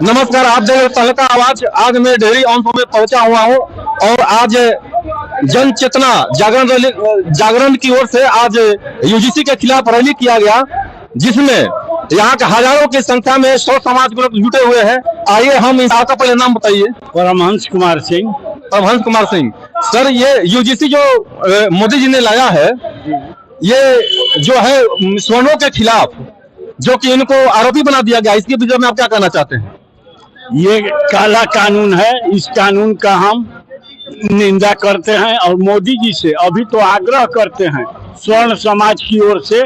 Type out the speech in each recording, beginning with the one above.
नमस्कार, आप देख तहलका आवाज। आज मैं डेहरी ऑन में पहुंचा हुआ हूं और आज जन चेतना जागरण की ओर से आज यूजीसी के खिलाफ रैली किया गया, जिसमें यहाँ के हजारों की संख्या में 100 समाज के लोग जुटे हुए हैं। आइए हम आपका पहले नाम बताइए। परमहंस कुमार सिंह। परमहंस कुमार सिंह सर, ये यूजीसी जो मोदी जी ने लाया है, ये जो है स्वर्णों के खिलाफ जो कि इनको आरोपी बना दिया गया, इसके विषय में आप क्या कहना चाहते हैं? ये काला कानून है, इस कानून का हम निंदा करते हैं और मोदी जी से अभी तो आग्रह करते हैं स्वर्ण समाज की ओर से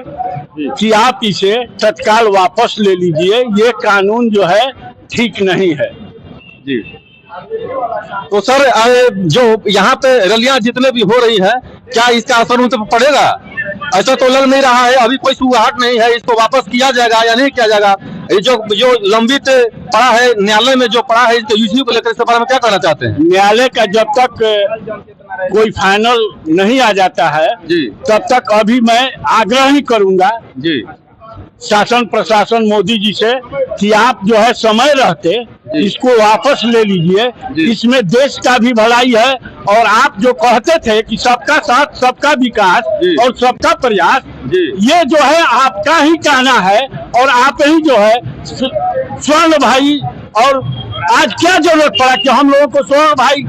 कि आप इसे तत्काल वापस ले लीजिए। ये कानून जो है ठीक नहीं है जी। तो सर, जो यहाँ पे रैलियां जितने भी हो रही है, क्या इसका असर उन पर पड़ेगा? ऐसा तो लग नहीं रहा है, अभी कोई शुरुआत नहीं है। इसको वापस किया जाएगा या नहीं किया जाएगा? ये जो लंबित पड़ा है न्यायालय में, जो पड़ा है इसके यूजीसी को लेकर, इसके बारे में क्या कहना चाहते हैं? न्यायालय का जब तक कोई फाइनल नहीं आ जाता है जी, तब तक अभी मैं आग्रह ही करूंगा जी शासन प्रशासन मोदी जी से कि आप जो है समय रहते इसको वापस ले लीजिए। इसमें देश का भी भलाई है और आप जो कहते थे कि सबका साथ सबका विकास और सबका प्रयास, ये जो है आपका ही कहना है और आप ही जो है स्वर्ण भाई। और आज क्या जरूरत पड़ा कि हम लोगों को स्वर्ण भाई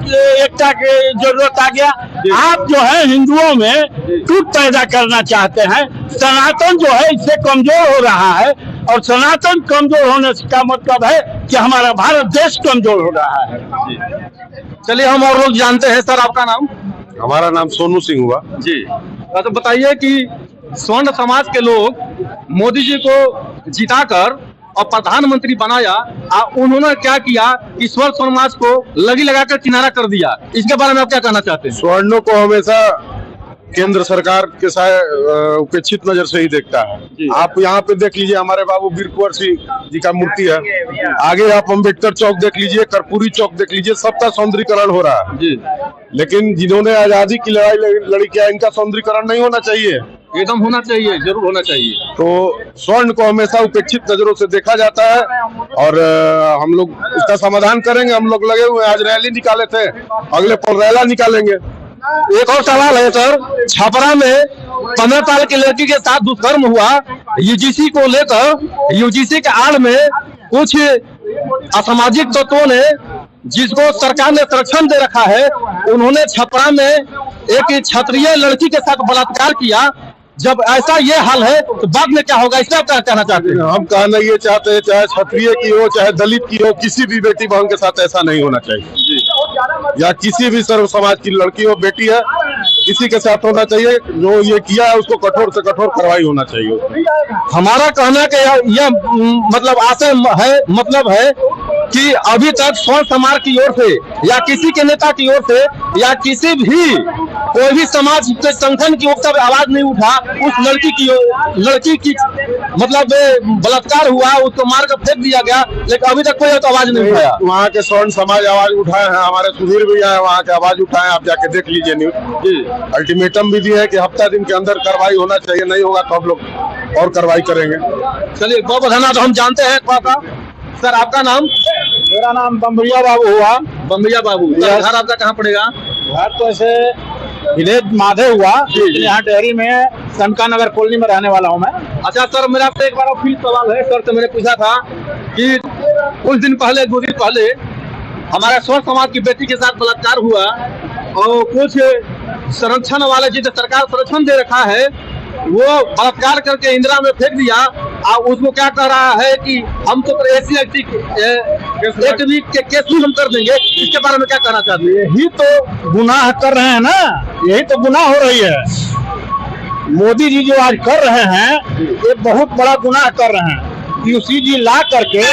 एकता की जरूरत आ गया? आप जो है हिंदुओं में टूट पैदा करना चाहते हैं। सनातन जो है इससे कमजोर हो रहा है और सनातन कमजोर होने का मतलब है कि हमारा भारत देश कमजोर हो रहा है। चलिए, हम और लोग जानते हैं। सर, आपका नाम? हमारा नाम सोनू सिंह हुआ जी। तो बताइए कि स्वर्ण समाज के लोग मोदी जी को जिताकर और प्रधानमंत्री बनाया, उन्होंने क्या किया कि स्वर्ण समाज को लगी लगाकर किनारा कर दिया। इसके बारे में आप क्या कहना चाहते हैं? स्वर्णों को हमेशा केंद्र सरकार के उपेक्षित नजर से ही देखता है। आप यहाँ पे देख लीजिए, हमारे बाबू वीर कुंवर सिंह जी का मूर्ति है। आगे आप अम्बेडकर चौक देख लीजिए, कर्पूरी चौक देख लीजिए, सबका सौंदर्यीकरण हो रहा है जी। लेकिन जिन्होंने आजादी की लड़ी किया, इनका सौंदर्यीकरण नहीं होना चाहिए? एकदम होना चाहिए, जरूर होना चाहिए। तो स्वर्ण को हमेशा उपेक्षित नजरों से देखा जाता है और हम लोग इसका समाधान करेंगे। हम लोग लगे हुए, आज रैली निकाले थे, अगले पल रैला निकालेंगे। एक और सवाल है सर, छपरा में 15 साल की लड़की के साथ दुष्कर्म हुआ। यूजीसी को लेकर, यूजीसी के आड़ में कुछ असामाजिक तत्वों ने, जिसको सरकार ने संरक्षण दे रखा है, उन्होंने छपरा में एक क्षत्रिय लड़की के साथ बलात्कार किया। जब ऐसा ये हाल है तो बाद में क्या होगा, इसका क्या कहना चाहते हैं? हम कहना ये चाहते हैं, चाहे क्षत्रिय की हो, चाहे दलित की हो, किसी भी बेटी बहन के साथ ऐसा नहीं होना चाहिए। या किसी भी सर्व समाज की लड़की हो, बेटी है, किसी के साथ होना चाहिए। जो ये किया है उसको कठोर से कठोर कार्रवाई होना चाहिए। हमारा कहना कि यह मतलब आशय है, मतलब है कि अभी तक स्वर्ण समाज की ओर से या किसी के नेता की ओर से या किसी भी कोई भी समाज के संगठन की ओर से आवाज नहीं उठा। उस लड़की की मतलब बलात्कार हुआ, उसको मार कर फेंक दिया गया, लेकिन अभी तक कोई आवाज नहीं उठाया। वहाँ के स्वर्ण समाज आवाज उठाए हैं, हमारे सुधीर भैया है वहाँ के आवाज उठाए, आप जाके देख लीजिए न्यूज। अल्टीमेटम भी दिया है कि हफ्ता दिन के अंदर कार्रवाई होना चाहिए, नहीं होगा तो हम लोग और कार्रवाई करेंगे। चलिए, बहुत बहुत धन्यवाद। हम जानते हैं सर, आपका नाम? मेरा नाम बम्बैया बाबू हुआ। बम्बैया बाबू, घर आपका कहाँ पड़ेगा? घर तो ऐसे विलेज माधे हुआ, यहाँ डेहरी में सनका नगर कॉलोनी में रहने वाला हूँ मैं। अच्छा सर, मेरा आपसे एक बार फिर सवाल है। सर से मैंने पूछा था कि कुछ दिन पहले, 2 दिन पहले हमारे स्वर्ण समाज की बेटी के साथ बलात्कार हुआ और कुछ संरक्षण वाले, जिसे सरकार संरक्षण दे रखा है, वो बलात्कार करके इंदिरा में फेंक दिया। और उसको क्या कह रहा है कि हम तो SC के केस भी हम कर देंगे। इसके बारे में क्या कहना चाहते हैं? यही तो गुनाह कर रहे हैं ना, यही तो गुनाह हो रही है। मोदी जी जो आज कर रहे हैं, ये बहुत बड़ा गुनाह कर रहे हैं। यूसी जी ला करके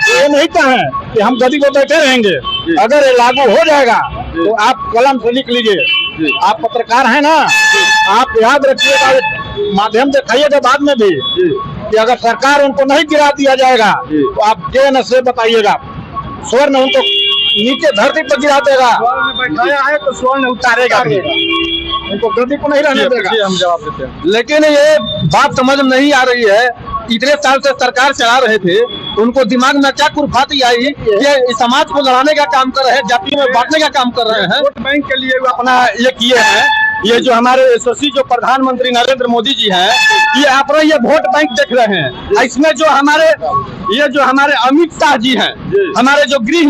ये नहीं कहें कि हम गदी को बैठे रहेंगे। अगर ये लागू हो जाएगा तो आप कलम से लिख लीजिए। आप पत्रकार हैं ना, आप याद रखिएगा, माध्यम दिखाइएगा बाद में भी कि अगर सरकार उनको नहीं गिरा दिया जाएगा तो आप JN से बताइएगा, स्वर्ण उनको नीचे धरती पर गिरा देगा। बैठाया है तो स्वर्ण उतारेगा, उनको गद्दी को नहीं रहने देगा। हम जवाब देते हैं। लेकिन ये बात समझ में नहीं आ रही है। इतने साल से सरकार चला रहे थे, उनको दिमाग में क्या कुर्फाती आई कि इस समाज को लड़ाने का काम कर रहे हैं, जातियों में बांटने का काम कर रहे हैं। वोट बैंक के लिए वो अपना ये किए हैं। ये जो हमारे यशस्वी जो प्रधानमंत्री नरेंद्र मोदी जी हैं, ये अपना ये वोट बैंक देख रहे हैं। इसमें जो हमारे अमित शाह जी हैं, हमारे जो गृह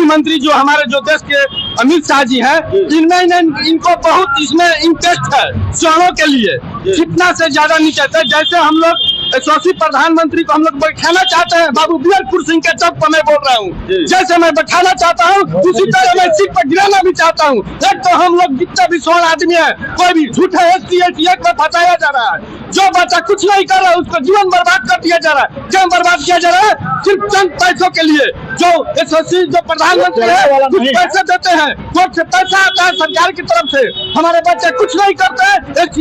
मंत्री जो हमारे जो देश के अमित शाह जी हैं, इनमें इनको बहुत इसमें इंटरेस्ट है चुनावों के लिए, जितना से ज्यादा नहीं चाहते। जैसे हम लोग यशस्वी प्रधानमंत्री को हम लोग बैठाना चाहते हैं, बाबू बिरपुर सिंह के चौक पर मैं बोल रहा हूँ, जैसे मैं बैठाना चाहता हूँ उसी तरह मैं सीट पर गिराना भी चाहता हूँ। एक तो हम लोग जितना भी स्वर्ण आदमी है, कोई भी झूठे SC में फंसाया जा रहा है, जो बच्चा कुछ नहीं कर रहा है उसको जीवन बर्बाद कर दिया जा रहा है। क्यों बर्बाद किया जा रहा है? सिर्फ चंद पैसों के लिए। जो यशस्वी जो प्रधानमंत्री है कुछ पैसे देते हैं, कोर्ट से पैसा आता है सरकार की तरफ से, हमारे बच्चे कुछ नहीं करते, SC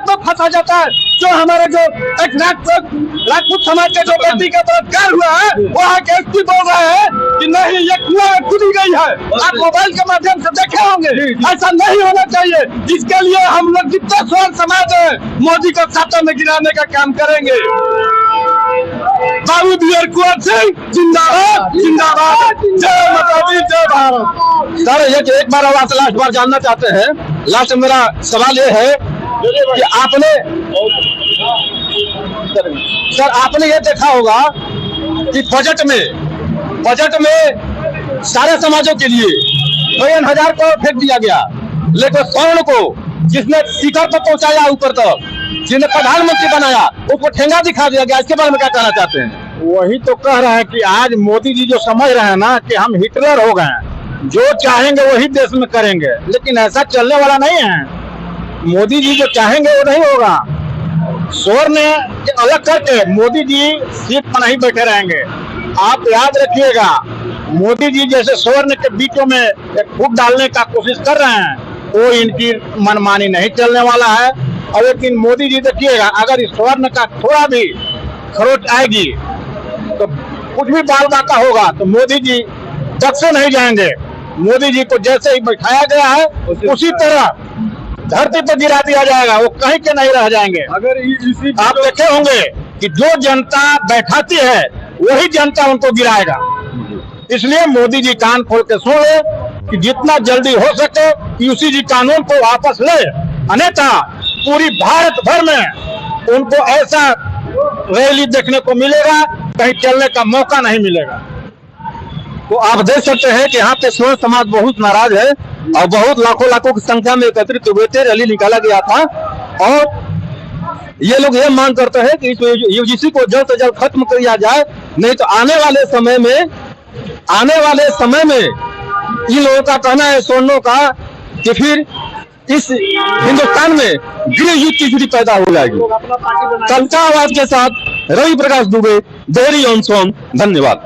में फंसा जाता है। जो हमारे जो एक राजपूत समाज के जो व्यक्ति का बलात्कार हुआ है, वहाँ के SP बोल रहे हैं कि नहीं ये कुआं में कूदी गई है। आप मोबाइल के माध्यम से देखे होंगे, ऐसा नहीं होना चाहिए। जिसके लिए हम लोग जितना स्वर्ण समाज है मोदी को खाता में गिराने का काम करेंगे। बाबू बियर कुंवर सिंह जिंदाबाद जिंदाबाद, जय माता दी जय भारत। सर ये एक बार आवाज लास्ट बार जानना चाहते हैं। लास्ट मेरा सवाल ये है कि आपने ये देखा होगा कि बजट में सारे समाजों के लिए 50,000 करोड़ फेंक दिया गया, लेकिन स्वर्ण को जिसने शिखर पर पहुंचाया ऊपर तक, जिन्हें प्रधानमंत्री बनाया, उसको ठेंगा दिखा दिया गया। इसके बारे में क्या कहना चाहते हैं? वही तो कह रहे हैं कि आज मोदी जी जो समझ रहे हैं ना कि हम हिटलर हो गए हैं, जो चाहेंगे वही देश में करेंगे, लेकिन ऐसा चलने वाला नहीं है। मोदी जी जो चाहेंगे वो नहीं होगा। स्वर्ण अलग करके मोदी जी सीट पर नहीं बैठे रहेंगे। आप याद रखिएगा, मोदी जी जैसे स्वर्ण के बीचों में एक फूट डालने का कोशिश कर रहे हैं, वो इनकी मनमानी नहीं चलने वाला है। और लेकिन मोदी जी देखिएगा, अगर इस स्वर्ण का थोड़ा भी खरोच आएगी तो कुछ भी बाल बाका होगा तो मोदी जी तक से नहीं जाएंगे। मोदी जी को जैसे ही बैठाया गया है उसी तरह धरती पर गिरा दिया जाएगा, वो कहीं के नहीं रह जाएंगे। अगर इसी आप देखे होंगे कि जो जनता बैठाती है वही जनता उनको गिराएगा। इसलिए मोदी जी कान खोल के सुन ले कि जितना जल्दी हो सके यूसी जी कानून को वापस ले, अन्यथा पूरी भारत भर में उनको ऐसा रैली देखने को मिलेगा, कहीं चलने का मौका नहीं मिलेगा। तो आप देख सकते हैं कि यहाँ पे स्वर्ण समाज बहुत नाराज है और बहुत लाखों की संख्या में एकत्रित हुए थे, रैली निकाला गया था। और ये लोग ये मांग करते हैं कि इस UGC को जल्द से जल्द खत्म किया जाए, नहीं तो आने वाले समय में इन लोगों का कहना है स्वर्णों का कि फिर इस हिंदुस्तान में गृह युद्ध की स्थिति पैदा हो जाएगी। कल का आवाज के साथ रवि प्रकाश दुबे, देहरी ऑन सोन। धन्यवाद।